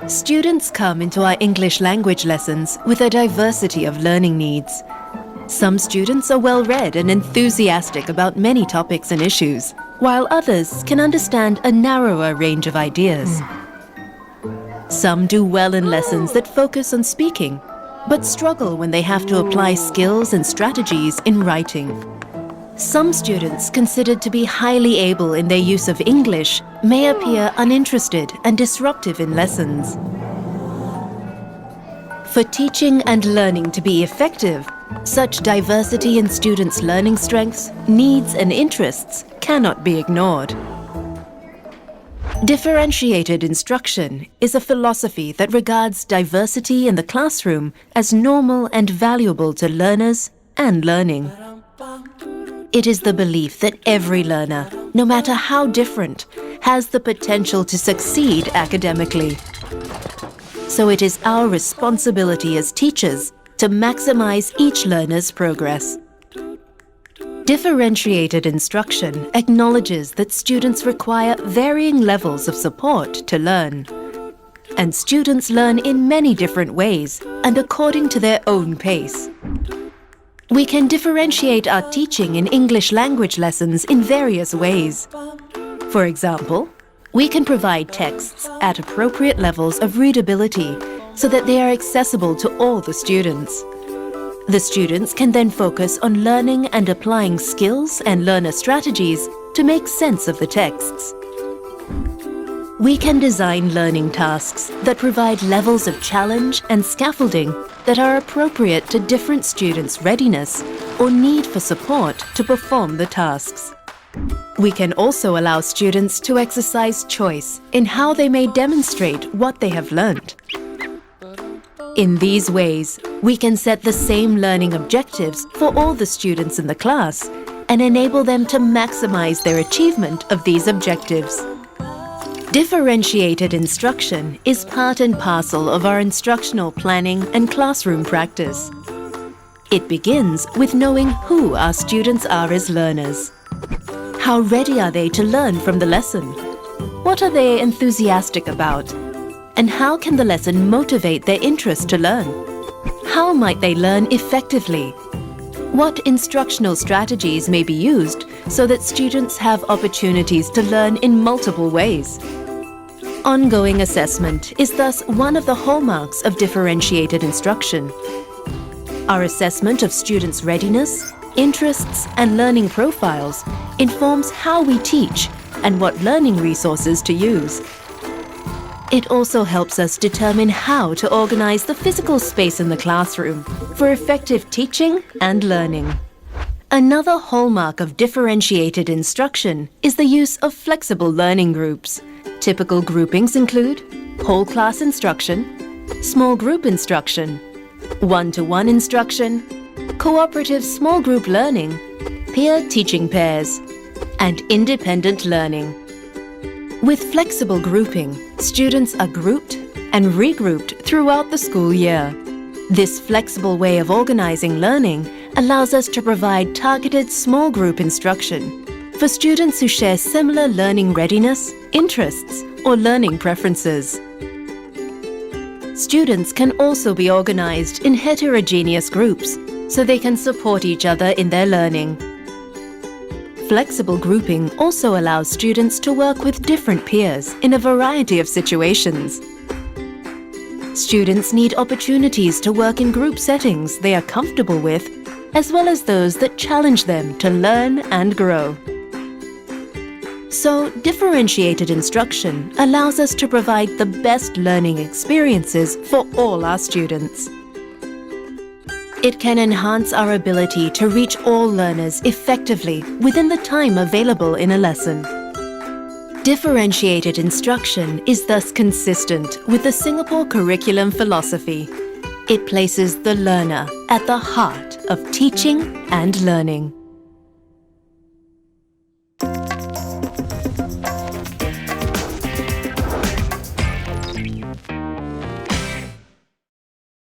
Students come into our English language lessons with a diversity of learning needs. Some students are well-read and enthusiastic about many topics and issues, while others can understand a narrower range of ideas. Some do well in lessons that focus on speaking, but struggle when they have to apply skills and strategies in writing. Some students considered to be highly able in their use of English may appear uninterested and disruptive in lessons. For teaching and learning to be effective, such diversity in students' learning strengths, needs and interests cannot be ignored. Differentiated instruction is a philosophy that regards diversity in the classroom as normal and valuable to learners and learning. It is the belief that every learner, no matter how different, has the potential to succeed academically. So it is our responsibility as teachers to maximize each learner's progress. Differentiated instruction acknowledges that students require varying levels of support to learn. And students learn in many different ways and according to their own pace. We can differentiate our teaching in English language lessons in various ways. For example, we can provide texts at appropriate levels of readability so that they are accessible to all the students. The students can then focus on learning and applying skills and learner strategies to make sense of the texts. We can design learning tasks that provide levels of challenge and scaffolding that are appropriate to different students' readiness or need for support to perform the tasks. We can also allow students to exercise choice in how they may demonstrate what they have learned. In these ways, we can set the same learning objectives for all the students in the class and enable them to maximize their achievement of these objectives. Differentiated instruction is part and parcel of our instructional planning and classroom practice. It begins with knowing who our students are as learners. How ready are they to learn from the lesson? What are they enthusiastic about? And how can the lesson motivate their interest to learn? How might they learn effectively? What instructional strategies may be used so that students have opportunities to learn in multiple ways? Ongoing assessment is thus one of the hallmarks of differentiated instruction. Our assessment of students' readiness, interests, and learning profiles informs how we teach and what learning resources to use. It also helps us determine how to organize the physical space in the classroom for effective teaching and learning. Another hallmark of differentiated instruction is the use of flexible learning groups. Typical groupings include whole class instruction, small group instruction, one-to-one instruction, cooperative small group learning, peer teaching pairs, and independent learning. With flexible grouping, students are grouped and regrouped throughout the school year. This flexible way of organizing learning allows us to provide targeted small group instruction for students who share similar learning readiness, interests, or learning preferences. Students can also be organized in heterogeneous groups so they can support each other in their learning. Flexible grouping also allows students to work with different peers in a variety of situations. Students need opportunities to work in group settings they are comfortable with, as well as those that challenge them to learn and grow. So, differentiated instruction allows us to provide the best learning experiences for all our students. It can enhance our ability to reach all learners effectively within the time available in a lesson. Differentiated instruction is thus consistent with the Singapore curriculum philosophy. It places the learner at the heart of teaching and learning.